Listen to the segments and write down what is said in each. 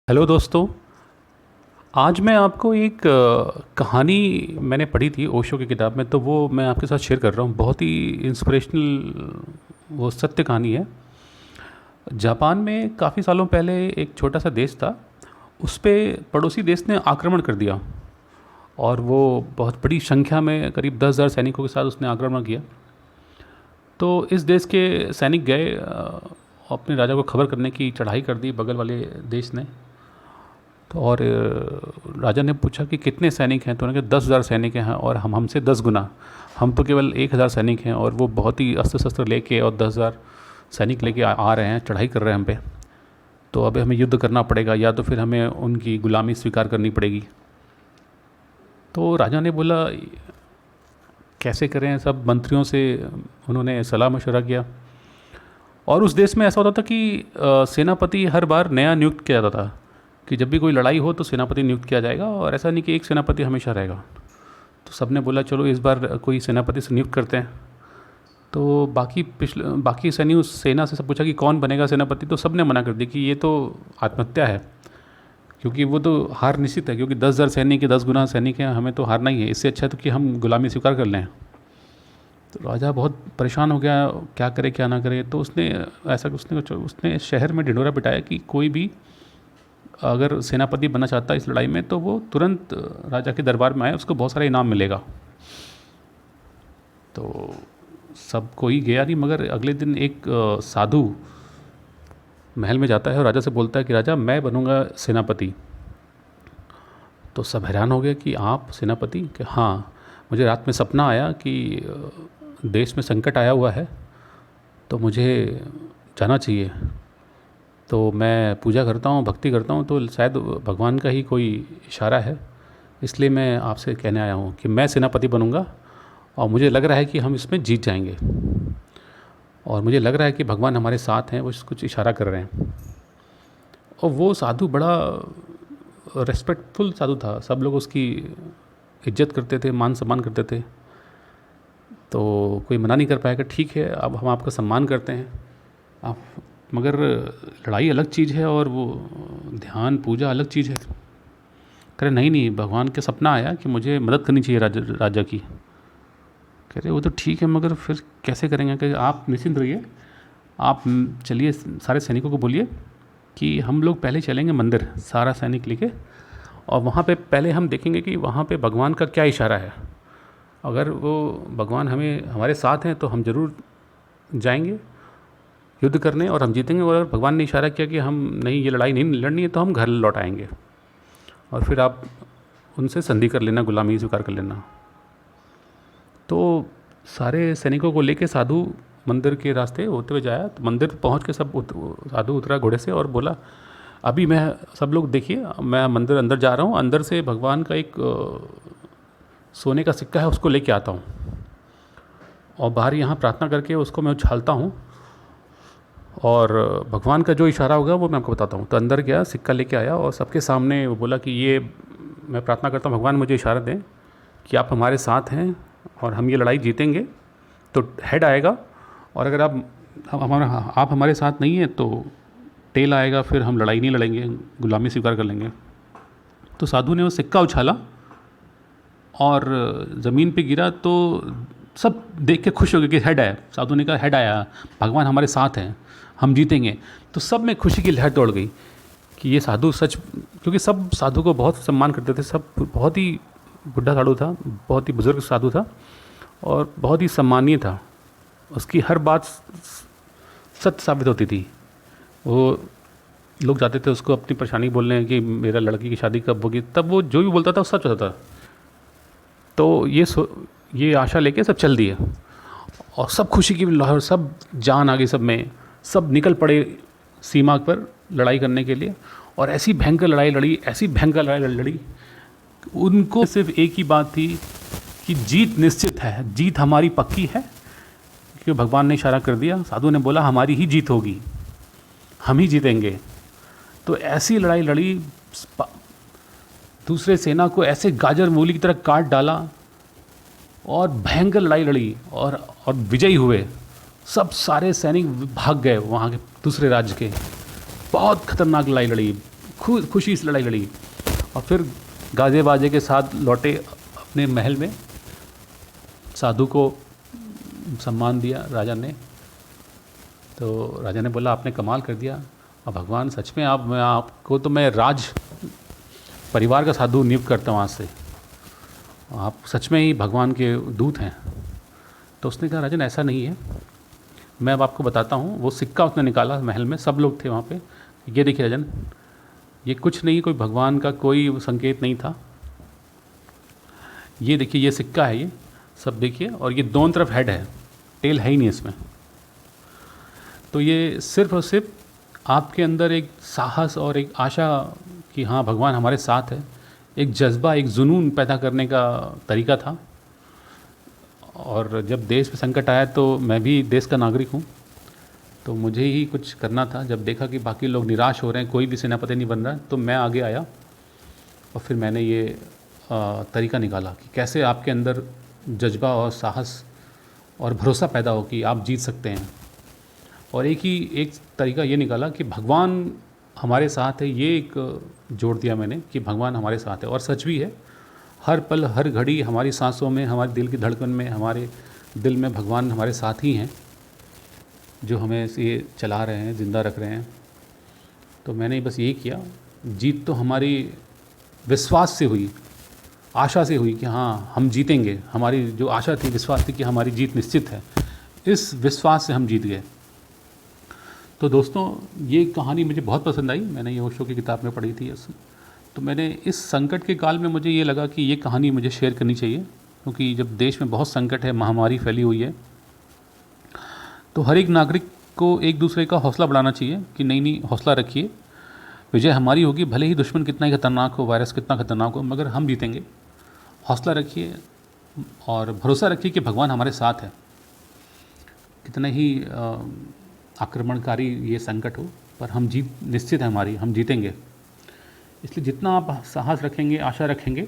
Hello दोस्तों। आज मैं आपको एक कहानी मैंने पढ़ी थी ओशो की किताब में, तो वो मैं आपके साथ शेयर कर रहा हूँ। बहुत ही इंस्पिरेशनल वो सत्य कहानी है। जापान में काफ़ी सालों पहले एक छोटा सा देश था। उस पे पड़ोसी देश ने आक्रमण कर दिया और वो बहुत बड़ी संख्या में करीब 10,000 सैनिकों के साथ उसने आक्रमण किया। तो इस देश के सैनिक गए अपने राजा को खबर करने की चढ़ाई कर दी बगल वाले देश ने। तो और राजा ने पूछा कि कितने सैनिक हैं, तो उन्होंने कहा 10,000 सैनिक हैं और हम हमसे 10 गुना, हम तो केवल 1,000 सैनिक हैं और वो बहुत ही अस्त्र शस्त्र लेके और 10,000 सैनिक लेके आ रहे हैं, चढ़ाई कर रहे हैं हम पे। तो अब हमें युद्ध करना पड़ेगा या तो फिर हमें उनकी गुलामी स्वीकार करनी पड़ेगी। तो राजा ने बोला कैसे करें, सब मंत्रियों से उन्होंने सलाह मशवरा किया। और उस देश में ऐसा होता था कि सेनापति हर बार नया नियुक्त किया जाता था कि जब भी कोई लड़ाई हो तो सेनापति नियुक्त किया जाएगा, और ऐसा नहीं कि एक सेनापति हमेशा रहेगा। तो सबने बोला चलो इस बार कोई सेनापति से नियुक्त करते हैं। तो बाकी सैनिक उस सेना से सब पूछा कि कौन बनेगा सेनापति, तो सबने मना कर दिया कि ये तो आत्महत्या है, क्योंकि वो तो हार निश्चित है, क्योंकि 10,000 सैनिक के 10 गुना सैनिक हैं, हमें तो हारना ही है। इससे अच्छा तो कि हम गुलामी स्वीकार कर लें। तो राजा बहुत परेशान हो गया, क्या करे क्या ना करे। तो उसने शहर में ढिंढोरा पिटाया कि कोई भी अगर सेनापति बनना चाहता है इस लड़ाई में तो वो तुरंत राजा के दरबार में आए, उसको बहुत सारा इनाम मिलेगा। तो सब कोई गया नहीं, मगर अगले दिन एक साधु महल में जाता है और राजा से बोलता है कि राजा मैं बनूंगा सेनापति। तो सब हैरान हो गए कि आप सेनापति, कि हाँ, मुझे रात में सपना आया कि देश में संकट आया हुआ है, तो मुझे जाना चाहिए। तो मैं पूजा करता हूँ, भक्ति करता हूँ, तो शायद भगवान का ही कोई इशारा है, इसलिए मैं आपसे कहने आया हूँ कि मैं सेनापति बनूंगा और मुझे लग रहा है कि हम इसमें जीत जाएंगे, और मुझे लग रहा है कि भगवान हमारे साथ हैं, वो कुछ इशारा कर रहे हैं। और वो साधु बड़ा रेस्पेक्टफुल साधु था, सब लोग उसकी इज्जत करते थे, मान सम्मान करते थे। तो कोई मना नहीं कर पाएगा, ठीक है अब हम आपका सम्मान करते हैं आप, मगर लड़ाई अलग चीज़ है और वो ध्यान पूजा अलग चीज़ है। कह रहे नहीं नहीं, भगवान के सपना आया कि मुझे मदद करनी चाहिए राजा की। कह रहे वो तो ठीक है, मगर फिर कैसे करेंगे। कह आप निश्चिंत रहिए, आप चलिए सारे सैनिकों को बोलिए कि हम लोग पहले चलेंगे मंदिर, सारा सैनिक लेके, और वहाँ पे पहले हम देखेंगे कि वहाँ पे भगवान का क्या इशारा है। अगर वो भगवान हमारे साथ हैं तो हम ज़रूर जाएंगे युद्ध करने और हम जीतेंगे, और अगर भगवान ने इशारा किया कि हम नहीं, ये लड़ाई नहीं लड़नी है, तो हम घर लौट आएंगे और फिर आप उनसे संधि कर लेना, गुलामी स्वीकार कर लेना। तो सारे सैनिकों को लेके साधु मंदिर के रास्ते होते हुए जाया। तो मंदिर पहुंच के साधु उतरा घोड़े से और बोला अभी मैं, सब लोग देखिए, मैं मंदिर अंदर जा रहा हूँ, अंदर से भगवान का एक सोने का सिक्का है, उसको लेके आता हूँ और बाहर यहाँ प्रार्थना करके उसको मैं उछालता हूँ, और भगवान का जो इशारा होगा वो मैं आपको बताता हूँ। तो अंदर गया, सिक्का लेके आया और सबके सामने वो बोला कि ये मैं प्रार्थना करता हूँ, भगवान मुझे इशारा दें कि आप हमारे साथ हैं और हम ये लड़ाई जीतेंगे। तो हेड आएगा, और अगर आप हमारे साथ नहीं हैं तो टेल आएगा, फिर हम लड़ाई नहीं लड़ेंगे, गुलामी स्वीकार कर लेंगे। तो साधु ने वो सिक्का उछाला और ज़मीन पे गिरा, तो सब देख के खुश हो गए कि हेड आया। साधु ने कहा हेड आया, भगवान हमारे साथ हैं, हम जीतेंगे। तो सब में खुशी की लहर दौड़ गई कि ये साधु सच, क्योंकि सब साधु को बहुत सम्मान करते थे, सब बहुत ही बुढ़ा साधु था, बहुत ही बुजुर्ग साधु था और बहुत ही सम्मानीय था। उसकी हर बात सत्य साबित होती थी। वो लोग जाते थे उसको अपनी परेशानी बोलने कि मेरा लड़की की शादी कब होगी, तब वो जो भी बोलता था वो सच होता था। तो ये आशा लेके सब चल दिए और सब खुशी की लहर, सब जान आ गई सब में, सब निकल पड़े सीमा पर लड़ाई करने के लिए। और ऐसी भयंकर लड़ाई लड़ी, ऐसी भयंकर लड़ाई लड़ी, उनको सिर्फ एक ही बात थी कि जीत निश्चित है, जीत हमारी पक्की है, क्योंकि भगवान ने इशारा कर दिया। साधु ने बोला हमारी ही जीत होगी, हम ही जीतेंगे। तो ऐसी लड़ाई लड़ी, दूसरे सेना को ऐसे गाजर मूली की तरह काट डाला और भयंकर लड़ाई लड़ी और विजयी हुए। सब सारे सैनिक भाग गए वहाँ के दूसरे राज्य के। बहुत खतरनाक लड़ाई लड़ी, खुशी इस लड़ाई लड़ी और फिर गाजे बाजे के साथ लौटे अपने महल में। साधु को सम्मान दिया राजा ने। तो राजा ने बोला आपने कमाल कर दिया, और भगवान सच में आपको तो मैं राज परिवार का साधु नियुक्त करता हूँ आज से, आप सच में ही भगवान के दूत हैं। तो उसने कहा राजन ऐसा नहीं है, मैं अब आपको बताता हूँ। वो सिक्का उसने निकाला महल में, सब लोग थे वहाँ पे। ये देखिए राजन, ये कुछ नहीं, कोई भगवान का कोई संकेत नहीं था। ये देखिए ये सिक्का है, ये सब देखिए, और ये दोनों तरफ हेड है, टेल है ही नहीं इसमें। तो ये सिर्फ और सिर्फ आपके अंदर एक साहस और एक आशा कि हाँ भगवान हमारे साथ है, एक जज्बा, एक जुनून पैदा करने का तरीका था। और जब देश पे संकट आया तो मैं भी देश का नागरिक हूँ, तो मुझे ही कुछ करना था। जब देखा कि बाकी लोग निराश हो रहे हैं, कोई भी सेनापति नहीं बन रहा, तो मैं आगे आया और फिर मैंने ये तरीका निकाला कि कैसे आपके अंदर जज्बा और साहस और भरोसा पैदा हो कि आप जीत सकते हैं। और एक तरीका ये निकाला कि भगवान हमारे साथ है, ये एक जोड़ दिया मैंने कि भगवान हमारे साथ है। और सच भी है, हर पल हर घड़ी हमारी सांसों में, हमारे दिल की धड़कन में, हमारे दिल में भगवान हमारे साथ ही हैं, जो हमें ये चला रहे हैं, ज़िंदा रख रहे हैं। तो मैंने बस यही किया। जीत तो हमारी विश्वास से हुई, आशा से हुई कि हाँ हम जीतेंगे। हमारी जो आशा थी, विश्वास थी कि हमारी जीत निश्चित है, इस विश्वास से हम जीत गए। तो दोस्तों ये कहानी मुझे बहुत पसंद आई, मैंने ये ओशो की किताब में पढ़ी थी। तो मैंने इस संकट के काल में मुझे ये लगा कि ये कहानी मुझे शेयर करनी चाहिए, क्योंकि जब देश में बहुत संकट है, महामारी फैली हुई है, तो हर एक नागरिक को एक दूसरे का हौसला बढ़ाना चाहिए कि नहीं हौसला रखिए, विजय हमारी होगी। भले ही दुश्मन कितना ही खतरनाक हो, वायरस कितना खतरनाक हो, मगर हम जीतेंगे। हौसला रखिए और भरोसा रखिए कि भगवान हमारे साथ है। कितना ही आक्रमणकारी ये संकट हो, पर हम जीत निश्चित है हमारी, हम जीतेंगे। इसलिए जितना आप साहस रखेंगे, आशा रखेंगे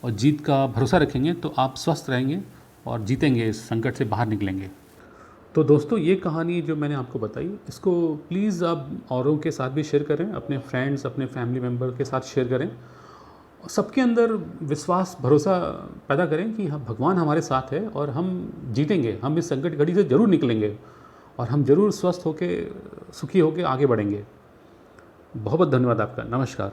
और जीत का भरोसा रखेंगे, तो आप स्वस्थ रहेंगे और जीतेंगे, इस संकट से बाहर निकलेंगे। तो दोस्तों ये कहानी जो मैंने आपको बताई, इसको प्लीज़ आप औरों के साथ भी शेयर करें, अपने फ्रेंड्स, अपने फैमिली मेम्बर के साथ शेयर करें। सबके अंदर विश्वास, भरोसा पैदा करें कि हाँ भगवान हमारे साथ है और हम जीतेंगे, हम इस संकट घड़ी से ज़रूर निकलेंगे और हम ज़रूर स्वस्थ होकर, सुखी होकर आगे बढ़ेंगे। बहुत बहुत धन्यवाद आपका। नमस्कार।